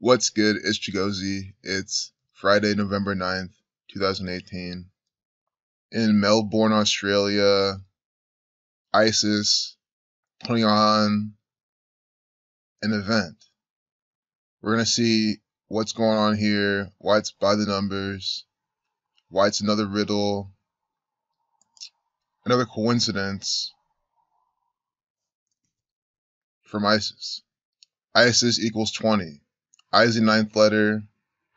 What's good? It's Chigozy. It's Friday, November 9th, 2018. In Melbourne, Australia, ISIS putting on an event. We're going to see what's going on here, why it's by the numbers, why it's another riddle, another coincidence from ISIS. ISIS equals 20. I is the 9th letter.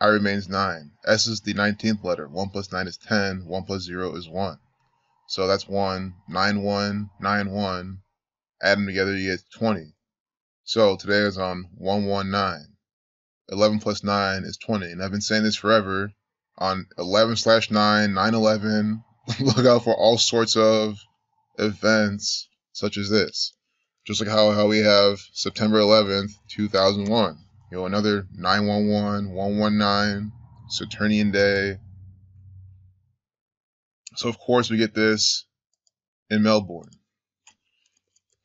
I remains 9. S is the 19th letter. 1 plus 9 is 10. 1 plus 0 is 1. So that's 1. 9, 1, 9, 1. Add them together, you get 20. So today is on 119. 11 plus 9 is 20. And I've been saying this forever. On 11/9, 9/11, look out for all sorts of events such as this. Just like how we have September 11th, 2001. Another 9/11, 119, Saturnian Day. So of course we get this in Melbourne.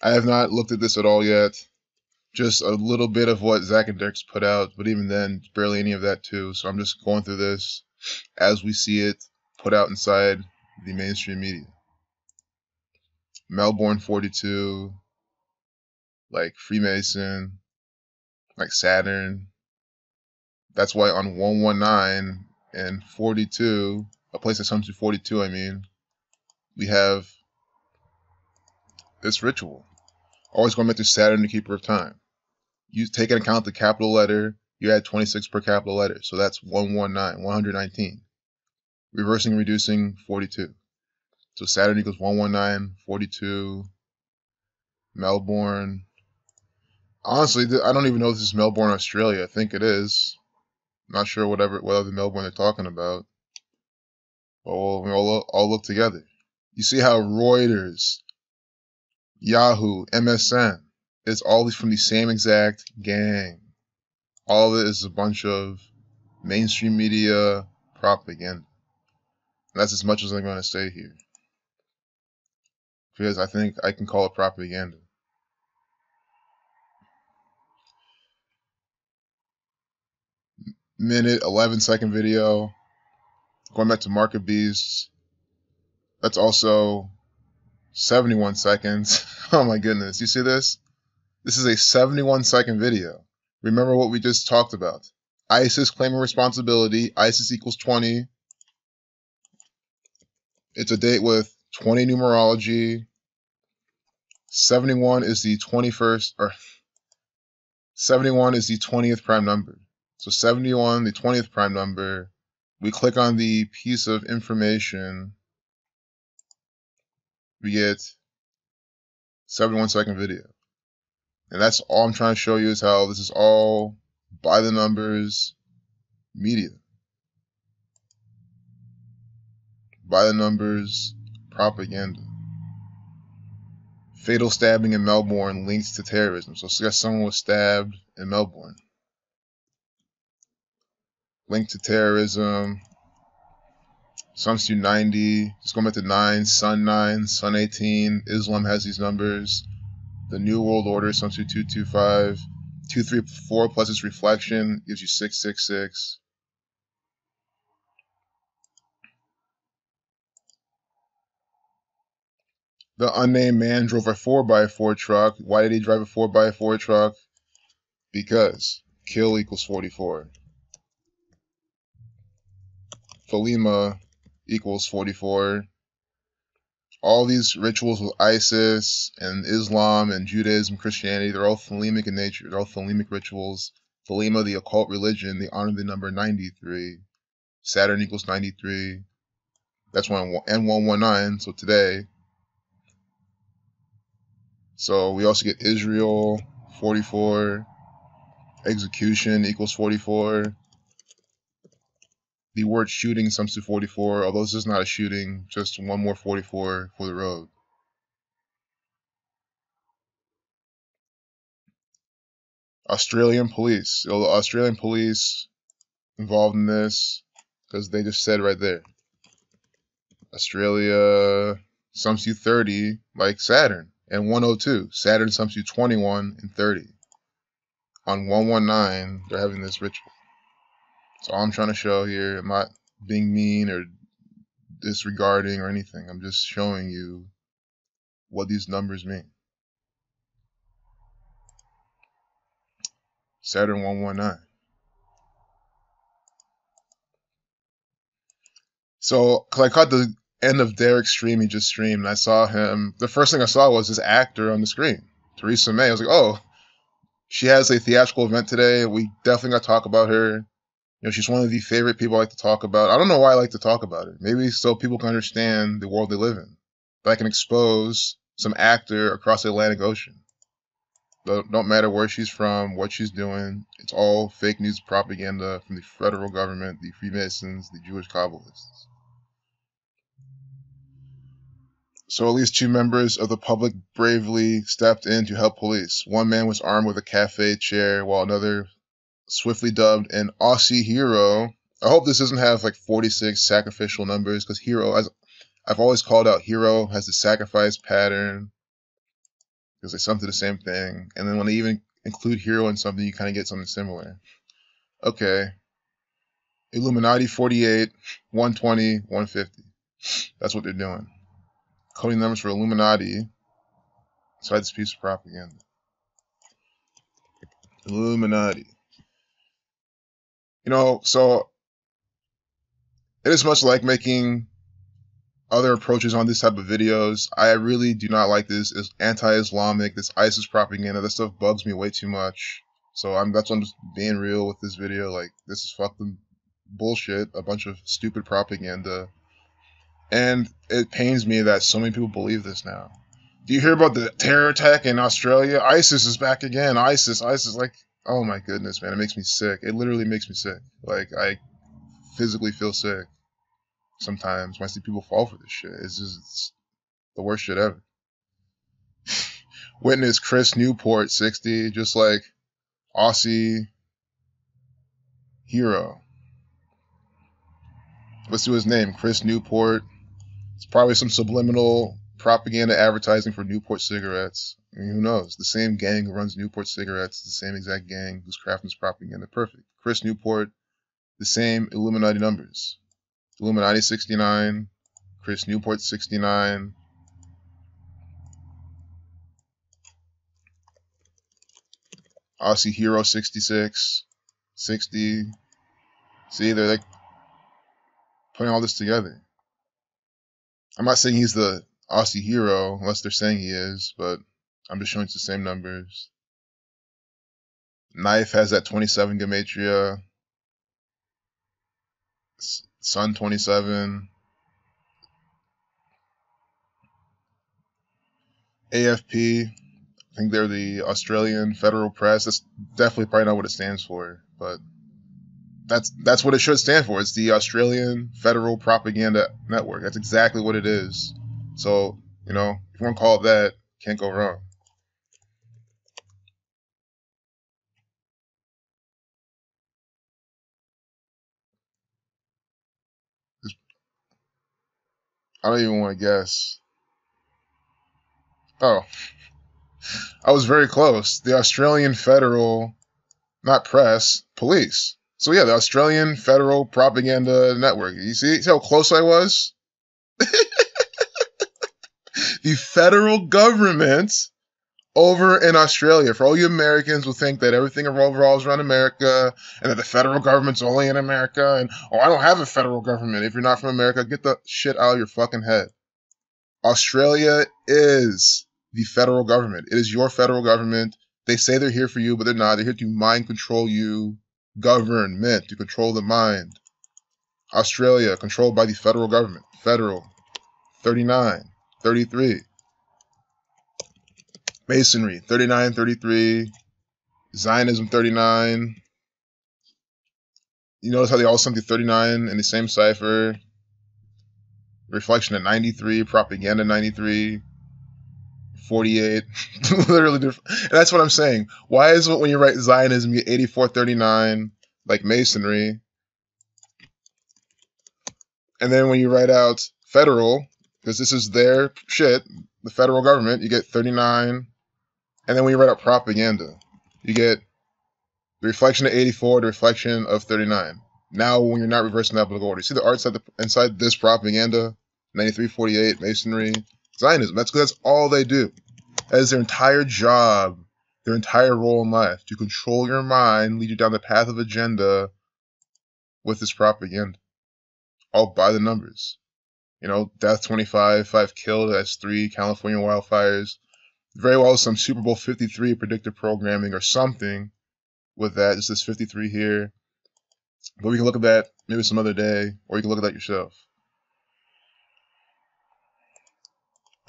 I have not looked at this at all yet. Just a little bit of what Zach and Derek's put out, but even then, barely any of that too. So I'm just going through this as we see it put out inside the mainstream media. Melbourne 42, like Freemason, like Saturn. That's why on 119 and 42, a place that comes to 42, we have this ritual. Always going back to Saturn, the keeper of time. You take into account the capital letter, you add 26 per capital letter. So that's 119, 119. Reversing and reducing 42. So Saturn equals 119, 42, Melbourne. Honestly, I don't even know if this is Melbourne, Australia. I think it is. Not sure what other Melbourne they're talking about. But we'll all look together. You see how Reuters, Yahoo, MSN, it's all from the same exact gang. All of it is a bunch of mainstream media propaganda. And that's as much as I'm going to say here. Because I think I can call it propaganda. Minute, 11-second video. Going back to Market Beasts. That's also 71 seconds. Oh my goodness. You see this? This is a 71-second video. Remember what we just talked about. ISIS claiming responsibility. ISIS equals 20. It's a date with 20 numerology. 71 is the 21st, or 71 is the 20th prime number. So 71, the 20th prime number. We click on the piece of information. We get 71-second video. And that's all I'm trying to show you is how this is all by the numbers media. By the numbers propaganda. Fatal stabbing in Melbourne links to terrorism. So I guess someone was stabbed in Melbourne. Link to terrorism. Sums to 90. Just going back to 9. Sun 18. Islam has these numbers. The New World Order sums to 225. 234 plus its reflection gives you 666. The unnamed man drove a 4x4 truck. Why did he drive a 4x4 truck? Because kill equals 44. Thelema equals 44. All these rituals with ISIS and Islam and Judaism, Christianity, they're all thelemic in nature. They're all thelemic rituals. Thelema, the occult religion, they honor the number 93. Saturn equals 93. That's when N119, so today. So we also get Israel, 44. Execution equals 44. The word shooting sums to 44, although this is not a shooting, just one more 44 for the road. Australian police. So the Australian police involved in this because they just said right there. Australia sums to 30 like Saturn and 102. Saturn sums to 21 and 30. on 119, they're having this ritual. So all I'm trying to show here, I'm not being mean or disregarding or anything. I'm just showing you what these numbers mean. Saturn 119. So, cause I caught the end of Derek's stream, he just streamed, and I saw him. The first thing I saw was this actor on the screen, Theresa May. I was like, oh, she has a theatrical event today. We definitely got to talk about her. You know, she's one of the favorite people I like to talk about. I don't know why I like to talk about her. Maybe so people can understand the world they live in. But I can expose some actor across the Atlantic Ocean. Don't matter where she's from, what she's doing. It's all fake news propaganda from the federal government, the Freemasons, the Jewish Kabbalists. So at least 2 members of the public bravely stepped in to help police. One man was armed with a cafe chair, while another, swiftly dubbed an Aussie hero. I hope this doesn't have like 46 sacrificial numbers, because hero, as I've always called out, hero has the sacrifice pattern, because they sum to the same thing. And then when they even include hero in something, you kind of get something similar. Okay. Illuminati 48, 120, 150. That's what they're doing. Coding numbers for Illuminati inside this piece of propaganda. Illuminati. You know, so it is much like making other approaches on this type of videos. I really do not like this. It's anti-Islamic, this ISIS propaganda. This stuff bugs me way too much. So that's why I'm just being real with this video. Like, this is fucking bullshit. A bunch of stupid propaganda. And it pains me that so many people believe this now. Do you hear about the terror attack in Australia? ISIS is back again. ISIS. Like, oh my goodness, man. It makes me sick. It literally makes me sick. Like, I physically feel sick sometimes when I see people fall for this shit. It's the worst shit ever. Witness Chris Newport, 60, just like Aussie hero. Let's do his name, Chris Newport. It's probably some subliminal propaganda advertising for Newport cigarettes. I mean, who knows? The same gang who runs Newport cigarettes, the same exact gang who's crafting this propaganda. Perfect. Chris Newport, the same Illuminati numbers. Illuminati 69, Chris Newport 69. Aussie Hero 66, 60. See, they're like putting all this together. I'm not saying he's the Aussie hero, unless they're saying he is, but I'm just showing you the same numbers. Knife has that 27 Gematria. Sun 27. AFP, I think they're the Australian Federal Press. That's definitely probably not what it stands for, but that's what it should stand for. It's the Australian Federal Propaganda Network. That's exactly what it is. So, you know, if you want to call it that, can't go wrong. I don't even want to guess. Oh, I was very close. The Australian Federal, not press, police. So yeah, the Australian Federal Propaganda Network. You see how close I was? The federal government over in Australia. For all you Americans who think that everything revolves around America and that the federal government's only in America and, oh, I don't have a federal government. If you're not from America, get the shit out of your fucking head. Australia is the federal government. It is your federal government. They say they're here for you, but they're not. They're here to mind control you. Government, to control the mind. Australia, controlled by the federal government. Federal. 39. 33. Masonry, 39, 33. Zionism, 39. You notice how they all sum to 39 in the same cipher. Reflection at 93. Propaganda, 93. 48. Literally different. And that's what I'm saying. Why is it when you write Zionism, you get 8439, like Masonry? And then when you write out federal, because this is their shit, the federal government, you get 39. And then when you write out propaganda, you get The reflection of 84, the reflection of 39. Now, when you're not reversing alphabetical order, you see the art inside this propaganda, 9348, Masonry, Zionism. That's all they do. That is their entire job, their entire role in life, to control your mind, lead you down the path of agenda with this propaganda. All by the numbers. You know, death 25, 5 killed, that's 3, California wildfires. Very well some Super Bowl 53 predictive programming or something with that. Just this 53 here. But we can look at that maybe some other day, or you can look at that yourself.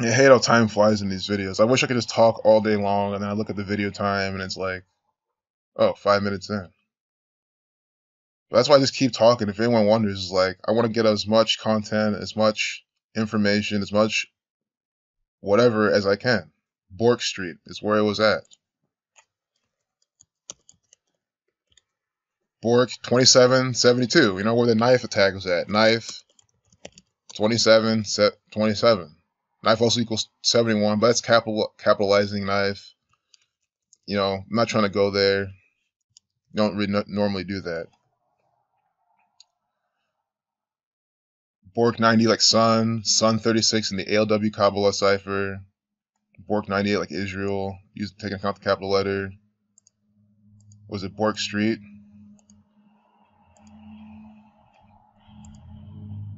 I hate how time flies in these videos. I wish I could just talk all day long, and then I look at the video time, and it's like, oh, 5 minutes in. But that's why I just keep talking. If anyone wonders, like, I want to get as much content, as much information, as much whatever as I can. Bork Street is where it was at. Bork 2772. You know where the knife attack was at. Knife 27. Knife also equals 71, but that's capitalizing knife. You know, I'm not trying to go there. You don't really normally do that. Bork 90 like Sun 36 in the ALW Kabbalah cipher. Bork 98 like Israel, taking account the capital letter. Was it Bork Street?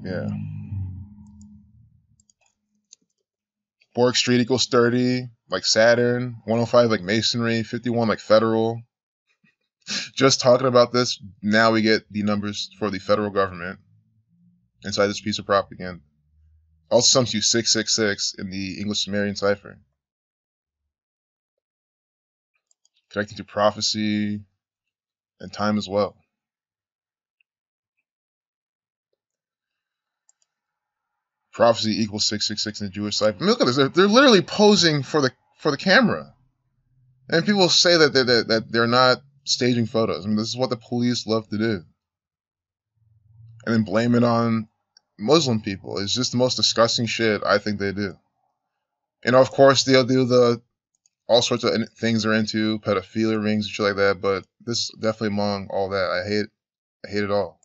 Yeah. Bork Street equals 30, like Saturn. 105 like Masonry. 51 like Federal. Just talking about this, now we get the numbers for the federal government inside this piece of propaganda. Also sums to 666 in the English Sumerian cipher. Connecting to prophecy and time as well. Prophecy equals 666 in the Jewish cipher. I mean, look at this. They're literally posing for the camera. And people say that they're not staging photos. I mean, this is what the police love to do. And then blame it on Muslim people. It's just the most disgusting shit I think they do. And of course, they'll do all sorts of things they're into, pedophilia rings and shit like that, but this is definitely among all that. I hate it all.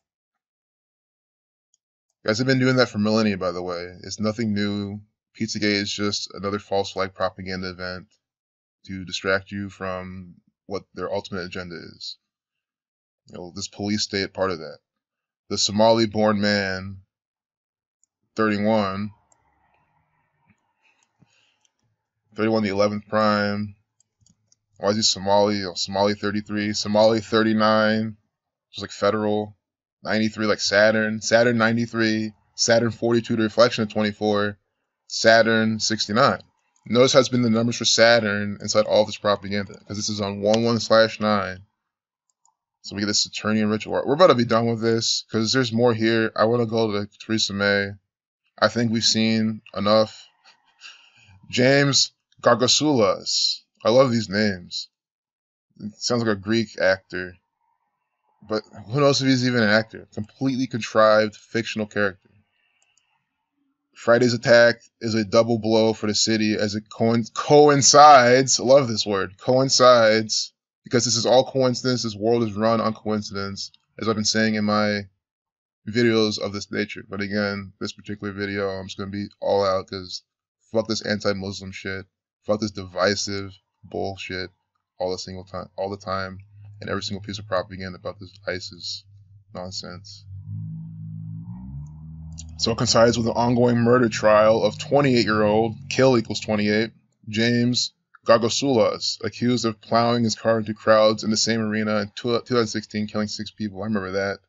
Guys have been doing that for millennia, by the way. It's nothing new. Pizzagate is just another false flag propaganda event to distract you from what their ultimate agenda is. You know, this police state part of that. The Somali-born man, 31, the 11th prime. Why is he Somali? You know, Somali 33, Somali 39, just like Federal. 93 like Saturn, Saturn 93, Saturn 42, the reflection of 24, Saturn 69. Notice how it's been the numbers for Saturn inside all of this propaganda, because this is on 11/9. So we get this Saturnian ritual. We're about to be done with this, because there's more here. I want to go to Theresa May. I think we've seen enough. James Gargasoulas. I love these names. It sounds like a Greek actor. But who knows if he's even an actor? Completely contrived, fictional character. Friday's attack is a double blow for the city as it coincides. I love this word. Coincides. Because this is all coincidence. This world is run on coincidence. As I've been saying in my videos of this nature. But again, this particular video, I'm just going to be all out because fuck this anti-Muslim shit. Fuck this divisive bullshit all the time. And every single piece of propaganda about this ISIS nonsense. So it coincides with an ongoing murder trial of 28-year-old, kill equals 28, James Gargasoulas, accused of plowing his car into crowds in the same arena in 2016, killing 6 people. I remember that.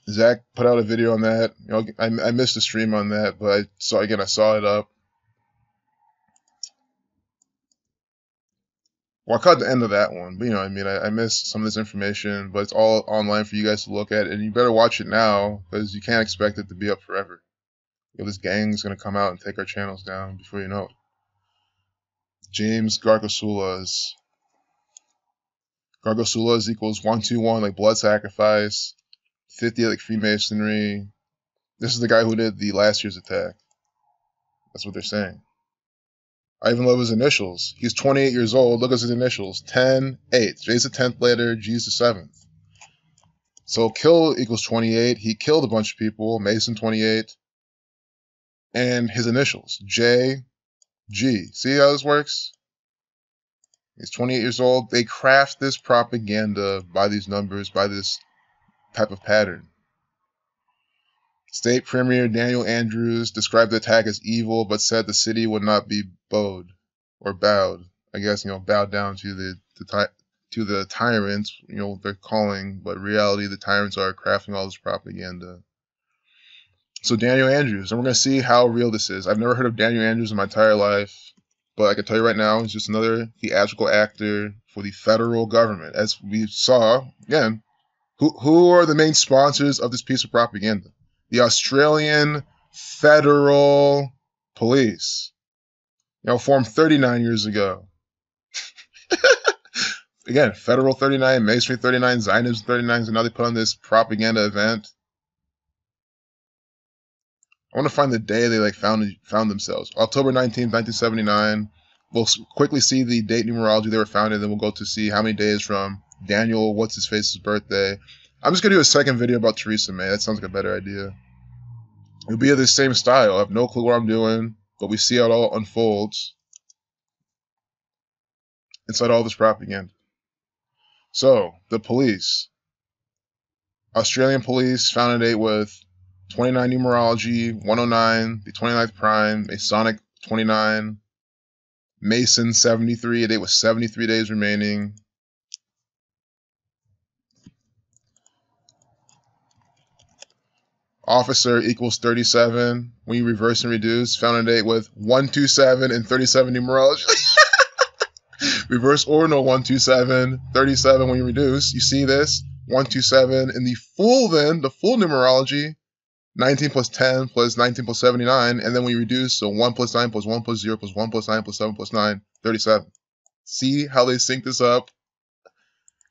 Zach put out a video on that. You know, I missed the stream on that, but I saw it up. Well, I caught the end of that one, but you know what I mean. I missed some of this information, but it's all online for you guys to look at, and you better watch it now, because you can't expect it to be up forever. You know, this gang's going to come out and take our channels down before you know it. James Gargasoulas. Gargasoulas equals 121, like blood sacrifice, 50 like Freemasonry. This is the guy who did the last year's attack. That's what they're saying. I even love his initials. He's 28 years old. Look at his initials. 10, 8. J's the 10th letter, G's the 7th. So kill equals 28. He killed a bunch of people. Mason 28. And his initials. J, G. See how this works? He's 28 years old. They craft this propaganda by these numbers, by this type of pattern. State Premier Daniel Andrews described the attack as evil, but said the city would not be bowed or bowed. I guess, bowed down to the tyrants, they're calling, but in reality, the tyrants are crafting all this propaganda. So Daniel Andrews, and we're going to see how real this is. I've never heard of Daniel Andrews in my entire life, but I can tell you right now, he's just another theatrical actor for the federal government. As we saw, again, who are the main sponsors of this piece of propaganda? The Australian Federal Police, formed 39 years ago. Again, Federal 39, Masonry 39, Zionism 39, so now they put on this propaganda event. I want to find the day they found themselves. October 19th, 1979. We'll quickly see the date numerology they were founded, then we'll go to see how many days from Daniel What's-His-Face's birthday. I'm just going to do a second video about Theresa May. That sounds like a better idea. It'll be of the same style. I have no clue what I'm doing, but we see how it all unfolds inside all this propaganda. So, the police. Australian police found a date with 29 numerology, 109, the 29th prime, Masonic 29, Mason 73, a date with 73 days remaining. Officer equals 37. When you reverse and reduce, found a date with 127 and 37 numerology. Reverse ordinal 127, 37 when you reduce. You see this? 127. And the full numerology, 19 plus 10 plus 19 plus 79. And then when you reduce, so 1 plus 9 plus 1 plus 0 plus 1 plus 9 plus 7 plus 9, 37. See how they sync this up?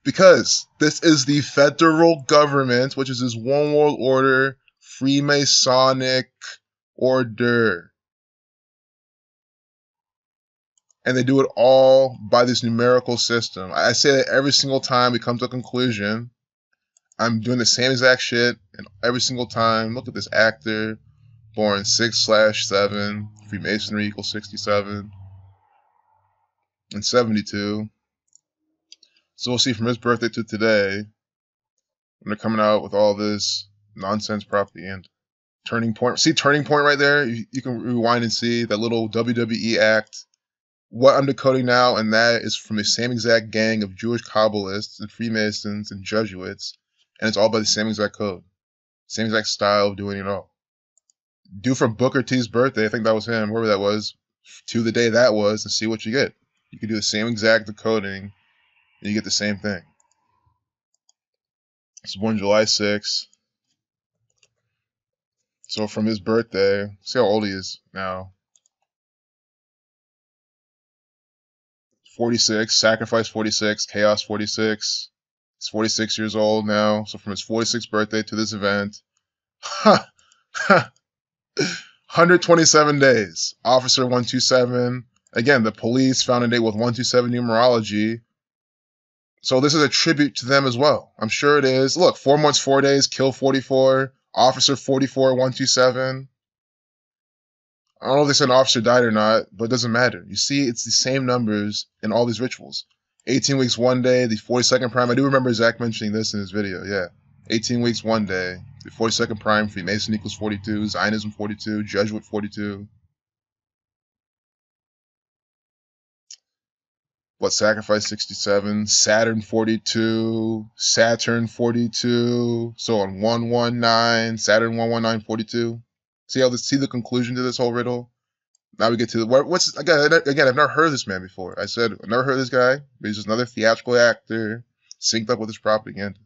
Because this is the federal government, which is this one world order, Freemasonic order. And they do it all by this numerical system. I say that every single time we come to a conclusion. I'm doing the same exact shit, and every single time, look at this actor, born 6/7, Freemasonry equals 67, and 72. So we'll see from his birthday to today, when they're coming out with all this nonsense propaganda. Turning point. See Turning Point right there? You can rewind and see that little WWE act. What I'm decoding now, and that is from the same exact gang of Jewish Kabbalists and Freemasons and Jesuits, and it's all by the same exact code. Same exact style of doing it all. Do from Booker T's birthday, I think that was him, whoever that was, to the day that was, and see what you get. You can do the same exact decoding, and you get the same thing. He's born July 6th. So from his birthday, see how old he is now. 46, Sacrifice 46, Chaos 46. He's 46 years old now. So from his 46th birthday to this event, 127 days. Officer 127. Again, the police found a date with 127 numerology. So this is a tribute to them as well. I'm sure it is. Look, 4 months, 4 days, kill 44. Officer 44, 127. I don't know if they said an officer died or not, but it doesn't matter. You see, it's the same numbers in all these rituals. 18 weeks, 1 day, the 42nd prime. I do remember Zach mentioning this in his video, yeah. 18 weeks, 1 day, the 42nd prime, Freemason equals 42, Zionism 42, Jesuit 42. Sacrifice 67, Saturn 42, Saturn 42, so on 119, Saturn 119, 42. See the conclusion to this whole riddle? Now we get to again, I've never heard of this man before. I said, I've never heard of this guy, but he's just another theatrical actor, synced up with his propaganda.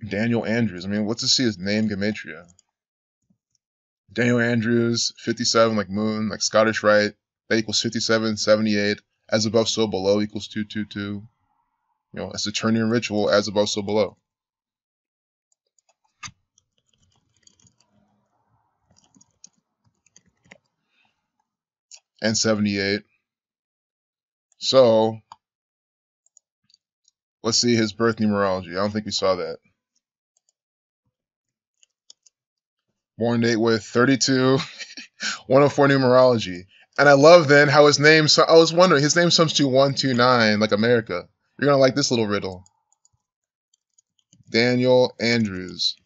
Daniel Andrews. I mean, what's to see his name, Gematria? Daniel Andrews, 57, like moon, like Scottish Rite. That equals 57, 78. As above, so below equals 222. As the Turnian ritual, as above, so below. and 78. So let's see his birth numerology. I don't think we saw that. Born date with 32, 104 numerology. And I love then how his name, so I was wondering, his name sums to 129, like America. You're going to like this little riddle. Daniel Andrews,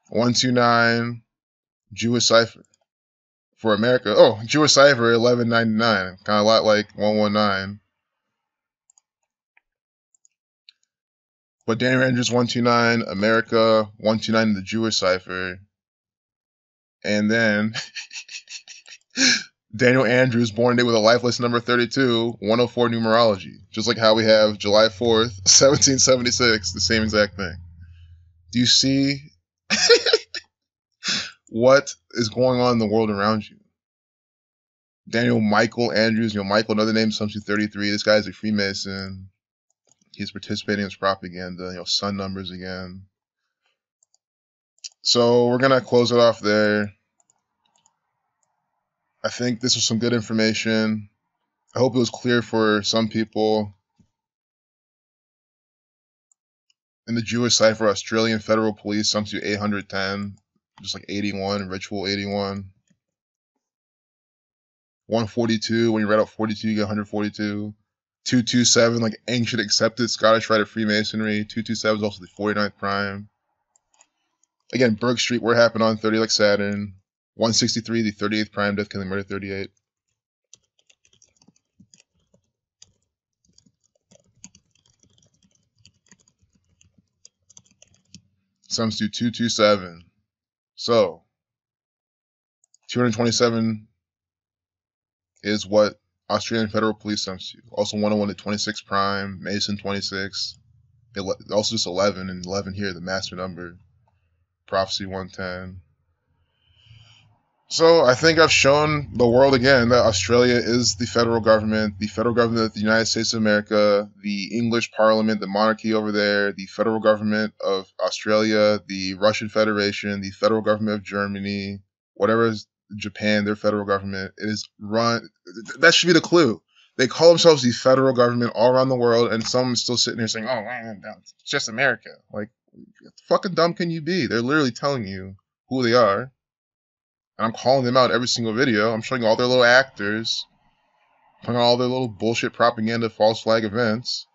129, Jewish cipher. For America, oh, Jewish cipher, 1199. Kind of a lot like 119. But Daniel Andrews, 129, America, 129 in the Jewish cipher. And then Daniel Andrews, born date with a lifeless number 32, 104 numerology. Just like how we have July 4th, 1776, the same exact thing. Do you see what is going on in the world around you? Daniel Michael Andrews, Michael, another name, Sum 33. This guy's a Freemason. He's participating in his propaganda, sun numbers again. So we're going to close it off there. I think this was some good information. I hope it was clear for some people. In the Jewish cipher, Australian Federal Police sums to 810, just like 81, ritual 81. 142, when you read out 42, you get 142. 227, like ancient accepted Scottish Rite of Freemasonry. 227 is also the 49th prime. Again, Burke Street, where it happened on 30 like Saturn. 163, the 38th prime, death, killing, murder, 38. Sums to 227. So, 227 is what Australian Federal Police sums to. Also 101 to 26 prime, Mason 26. Also just 11, and 11 here, the master number. Prophecy 110. So I think I've shown the world again that Australia is the federal government of the United States of America, the English Parliament, the monarchy over there, the federal government of Australia, the Russian Federation, the federal government of Germany, whatever is Japan, their federal government. It is run. That should be the clue. They call themselves the federal government all around the world, and someone's still sitting there saying, "Oh, man, it's just America." Like, how fucking dumb can you be? They're literally telling you who they are. And I'm calling them out every single video. I'm showing all their little actors, putting all their little bullshit propaganda, false flag events.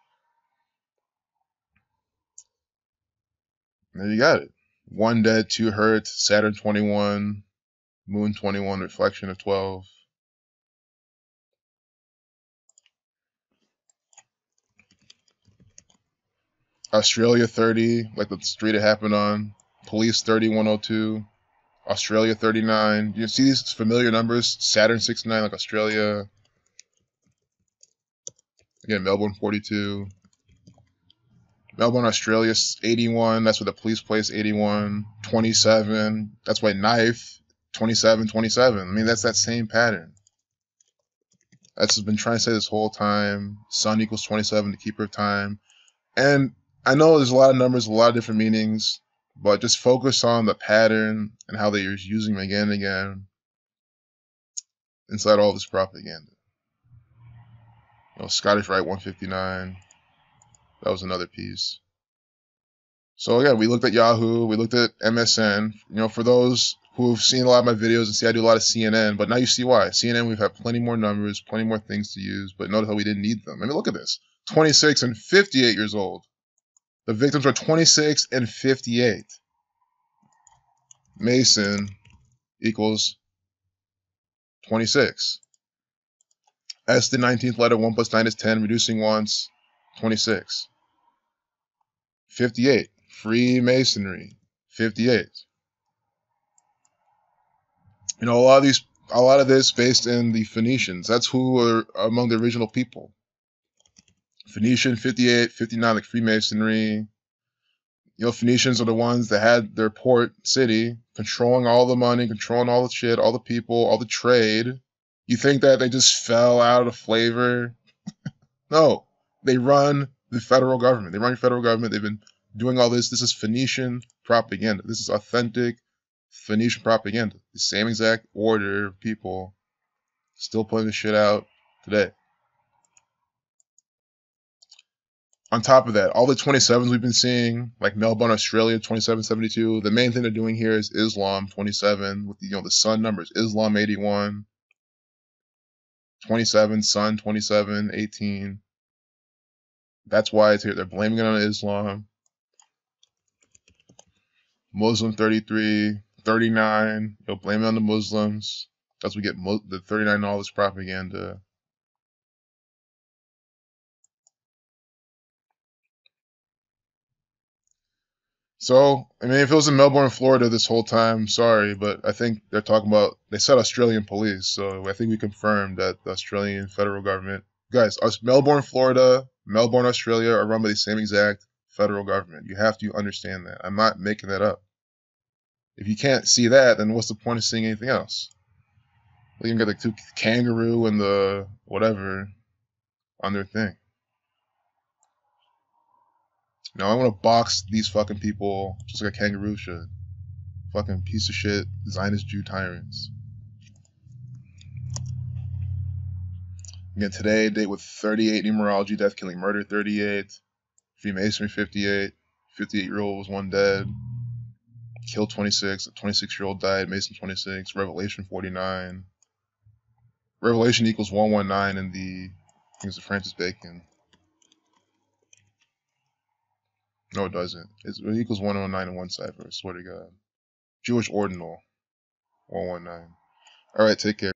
And there you got it. 1 dead, 2 hurt, Saturn 21, Moon 21, reflection of 12. Australia 30, like the street it happened on. Police 3102. Australia 39. You see these familiar numbers? Saturn 69, like Australia. Again, Melbourne 42. Melbourne, Australia 81. That's where the police place 81. 27. That's why knife 27, 27. I mean, that's that same pattern. That's just been trying to say this whole time. Sun equals 27, the keeper of time. And I know there's a lot of numbers, a lot of different meanings. But just focus on the pattern and how they're using them again and again inside all this propaganda. Scottish Rite 159. That was another piece. So again, we looked at Yahoo, we looked at MSN. For those who have seen a lot of my videos and see I do a lot of CNN, but now you see why. CNN, we've had plenty more numbers, plenty more things to use, but notice how we didn't need them. I mean, look at this. 26 and 58 years old. The victims are 26 and 58. Mason equals 26. S, the 19th letter, 1 plus 9 is 10, reducing once, 26. 58. Freemasonry, 58. A lot of this based in the Phoenicians. That's who were among the original people. Phoenician, 58, 59, like Freemasonry. Phoenicians are the ones that had their port city, controlling all the money, controlling all the shit, all the people, all the trade. You think that they just fell out of flavor? No. They run the federal government. They run your federal government. They've been doing all this. This is Phoenician propaganda. This is authentic Phoenician propaganda. The same exact order of people Still putting this shit out today. On top of that, all the 27s we've been seeing, like Melbourne, Australia, 2772. The main thing they're doing here is Islam, 27, with the sun numbers. Islam, 81, 27, sun, 27, 18. That's why it's here. They're blaming it on Islam. Muslim, 33, 39. They'll blame it on the Muslims. That's what we get the 39 and all this propaganda. So, I mean, if it was in Melbourne, Florida this whole time, sorry, but I think they're talking about, they said Australian police, so I think we confirmed that the Australian federal government, guys, us, Melbourne, Florida, Melbourne, Australia are run by the same exact federal government. You have to understand that. I'm not making that up. If you can't see that, then what's the point of seeing anything else? Well, you can get the kangaroo and the whatever on their thing. Now I want to box these fucking people just like a kangaroo should. Fucking piece of shit, Zionist Jew tyrants. Again, today, date with 38 numerology, death, killing, murder, 38. Freemasonry, 58. 58-year-old was one dead. Killed 26. A 26-year-old died. Mason, 26. Revelation, 49. Revelation equals 119 in the, I think it's the Francis Bacon. No, it doesn't. It equals 109 in one cipher, I swear to God. Jewish ordinal, 119. Alright, take care.